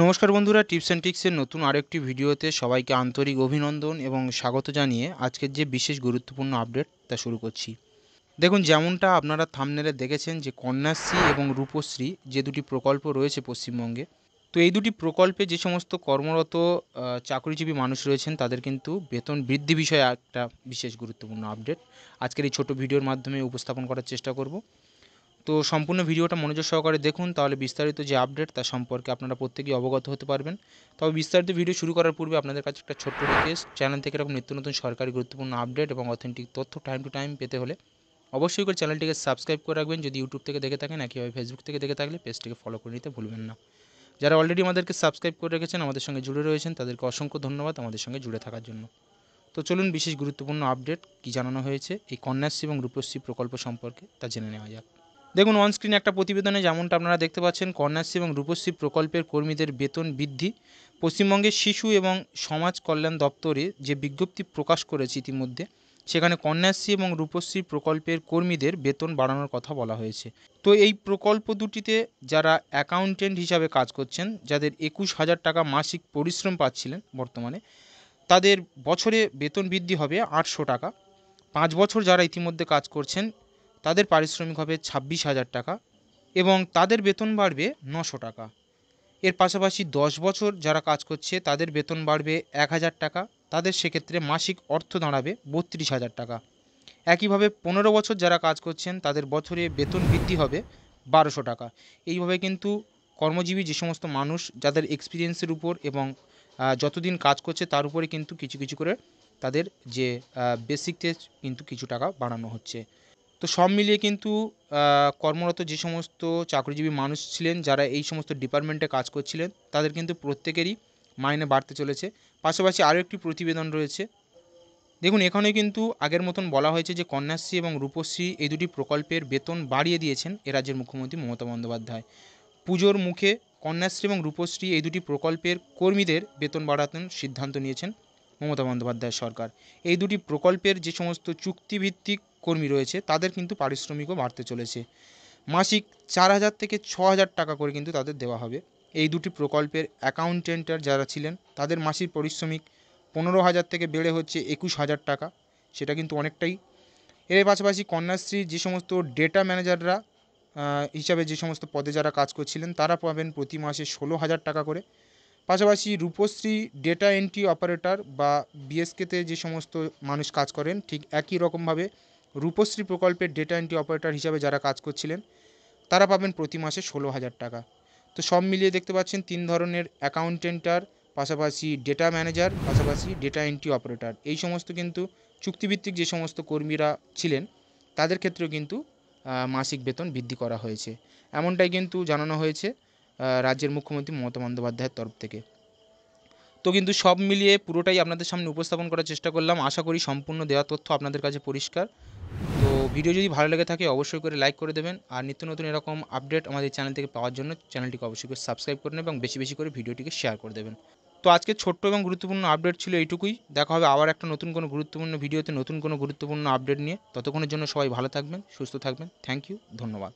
নমস্কার বন্ধুরা, tips and ট্রিক্সের নতুন আরেকটি ভিডিওতে সবাইকে আন্তরিক অভিনন্দন এবং স্বাগত জানিয়ে আজকের যে বিশেষ গুরুত্বপূর্ণ আপডেট তা শুরু করছি। দেখুন, যেমনটা আপনারা থাম্বনেলে দেখেছেন যে কন্যাশ্রী এবং রূপশ্রী যে দুটি প্রকল্প রয়েছে পশ্চিমবঙ্গে, তো এই দুটি প্রকল্পে যে সমস্ত কর্মরত চাকরিজীবী মানুষ রয়েছেন তাদের কিন্তু বেতন বৃদ্ধি বিষয়ে একটা বিশেষ গুরুত্বপূর্ণ আপডেট আজকের এই ছোট ভিডিওর মাধ্যমে উপস্থাপন করার চেষ্টা করব। তো সম্পূর্ণ ভিডিওটা মনোযোগ সহকারে দেখুন, তাহলে বিস্তারিত যে আপডেট তা সম্পর্কে আপনারা প্রত্যেকেই অবগত হতে পারবেন। তবে বিস্তারিত ভিডিও শুরু করার পূর্বে আপনাদের কাছে একটা ছোট্ট রিকোয়েস্ট, চ্যানেল থেকে এরকম নিত্য নতুন সরকারি গুরুত্বপূর্ণ আপডেট এবং অথেন্টিক তথ্য টাইম টু টাইম পেতে হলে অবশ্যই করে চ্যানেলটিকে সাবস্ক্রাইব করে রাখবেন। যদি ইউটিউব থেকে দেখে থাকেন, একইভাবে ফেসবুক থেকে দেখে থাকলে পেজটিকে ফলো করে নিতে ভুলবেন না। যারা অলরেডি আমাদেরকে সাবস্ক্রাইব করে রেখেছেন, আমাদের সঙ্গে জুড়ে রয়েছেন, তাদেরকে অসংখ্য ধন্যবাদ আমাদের সঙ্গে জুড়ে থাকার জন্য। তো চলুন বিশেষ গুরুত্বপূর্ণ আপডেট কী জানানো হয়েছে এই কন্যাশ্রী এবং রূপশ্রী প্রকল্প সম্পর্কে তা জেনে নেওয়া যাক। দেখুন, অনস্ক্রিনে একটা প্রতিবেদনে যেমনটা আপনারা দেখতে পাচ্ছেন, কন্যাশ্রী এবং রূপশ্রী প্রকল্পের কর্মীদের বেতন বৃদ্ধি। পশ্চিমবঙ্গের শিশু এবং সমাজ কল্যাণ দপ্তরে যে বিজ্ঞপ্তি প্রকাশ করেছে ইতিমধ্যে, সেখানে কন্যাশ্রী এবং রূপশ্রী প্রকল্পের কর্মীদের বেতন বাড়ানোর কথা বলা হয়েছে। তো এই প্রকল্প দুটিতে যারা অ্যাকাউন্টেন্ট হিসাবে কাজ করছেন, যাদের 21,000 টাকা মাসিক পরিশ্রম পাচ্ছিলেন বর্তমানে, তাদের বছরে বেতন বৃদ্ধি হবে 800 টাকা। 5 বছর যারা ইতিমধ্যে কাজ করছেন তাদের পারিশ্রমিক হবে 26,000 টাকা এবং তাদের বেতন বাড়বে 900 টাকা। এর পাশাপাশি 10 বছর যারা কাজ করছে তাদের বেতন বাড়বে 1,000 টাকা, তাদের সেক্ষেত্রে মাসিক অর্থ দাঁড়াবে 32,000 টাকা। একইভাবে 15 বছর যারা কাজ করছেন তাদের বছরে বেতন বৃদ্ধি হবে 1200 টাকা। এইভাবে কিন্তু কর্মজীবী যে সমস্ত মানুষ যাদের এক্সপিরিয়েন্সের উপর এবং যতদিন কাজ করছে তার উপরে কিন্তু কিছু কিছু করে তাদের যে বেসিক টেস্ট কিন্তু কিছু টাকা বাড়ানো হচ্ছে। তো সব মিলিয়ে কিন্তু কর্মরত যে সমস্ত চাকরিজীবী মানুষ ছিলেন যারা এই সমস্ত ডিপার্টমেন্টে কাজ করছিলেন তাদের কিন্তু প্রত্যেকেরই মাইনে বাড়তে চলেছে। পাশাপাশি আরও একটি প্রতিবেদন রয়েছে। দেখুন, এখানে কিন্তু আগের মতন বলা হয়েছে যে কন্যাশ্রী এবং রূপশ্রী এই দুটি প্রকল্পের বেতন বাড়িয়ে দিয়েছেন এ রাজ্যের মুখ্যমন্ত্রী মমতা বন্দ্যোপাধ্যায়। পুজোর মুখে কন্যাশ্রী এবং রূপশ্রী এই দুটি প্রকল্পের কর্মীদের বেতন বাড়ানোর সিদ্ধান্ত নিয়েছেন মমতা বন্দ্যোপাধ্যায় সরকার। এই দুটি প্রকল্পের যে সমস্ত চুক্তিভিত্তিক কর্মী রয়েছে তাদের কিন্তু পারিশ্রমিকও বাড়তে চলেছে। মাসিক 4,000 থেকে 6,000 টাকা করে কিন্তু তাদের দেওয়া হবে। এই দুটি প্রকল্পের অ্যাকাউন্টেন্টার যারা ছিলেন তাদের মাসিক পারিশ্রমিক 15,000 থেকে বেড়ে হচ্ছে 21,000 টাকা। সেটা কিন্তু অনেকটাই। এর পাশাপাশি কন্যাশ্রীর যে সমস্ত ডেটা ম্যানেজাররা হিসাবে যে সমস্ত পদে যারা কাজ করছিলেন তারা পাবেন প্রতি মাসে 16,000 টাকা করে। পাশাপাশি রূপশ্রী ডেটা এন্ট্রি অপারেটর বা বিএসকেতে যে সমস্ত মানুষ কাজ করেন ঠিক একই রকমভাবে রূপশ্রী প্রকল্পের ডেটা এন্ট্রি অপারেটর হিসাবে যারা কাজ করছিলেন তারা পাবেন প্রতি মাসে 16,000 টাকা। তো সব মিলিয়ে দেখতে পাচ্ছেন 3 ধরনের অ্যাকাউন্টেন্টার, পাশাপাশি ডেটা ম্যানেজার, পাশাপাশি ডেটা এন্ট্রি অপারেটর, এই সমস্ত কিন্তু চুক্তিভিত্তিক যে সমস্ত কর্মীরা ছিলেন তাদের ক্ষেত্রেও কিন্তু মাসিক বেতন বৃদ্ধি করা হয়েছে। এমনটাই কিন্তু জানানো হয়েছে রাজ্যের মুখ্যমন্ত্রী মমতা বন্দ্যোপাধ্যায়ের তরফ থেকে। তো কিন্তু সব মিলিয়ে পুরোটাই আপনাদের সামনে উপস্থাপন করার চেষ্টা করলাম। আশা করি সম্পূর্ণ দেওয়া তথ্য আপনাদের কাছে পরিষ্কার। তো ভিডিও যদি ভালো লেগে থাকে অবশ্যই করে লাইক করে দেবেন, আর নিত্য নতুন এরকম আপডেট আমাদের চ্যানেল থেকে পাওয়ার জন্য চ্যানেলটিকে অবশ্যই করে সাবস্ক্রাইব করে নেবেন এবং বেশি বেশি করে ভিডিওটিকে শেয়ার করে দেবেন। তো আজকে ছোট্ট এবং গুরুত্বপূর্ণ আপডেট ছিল এইটুকুই। দেখা হবে আবার একটা নতুন কোনো গুরুত্বপূর্ণ ভিডিওতে নতুন কোনো গুরুত্বপূর্ণ আপডেট নিয়ে। ততক্ষণের জন্য সবাই ভালো থাকবেন, সুস্থ থাকবেন। থ্যাংক ইউ, ধন্যবাদ।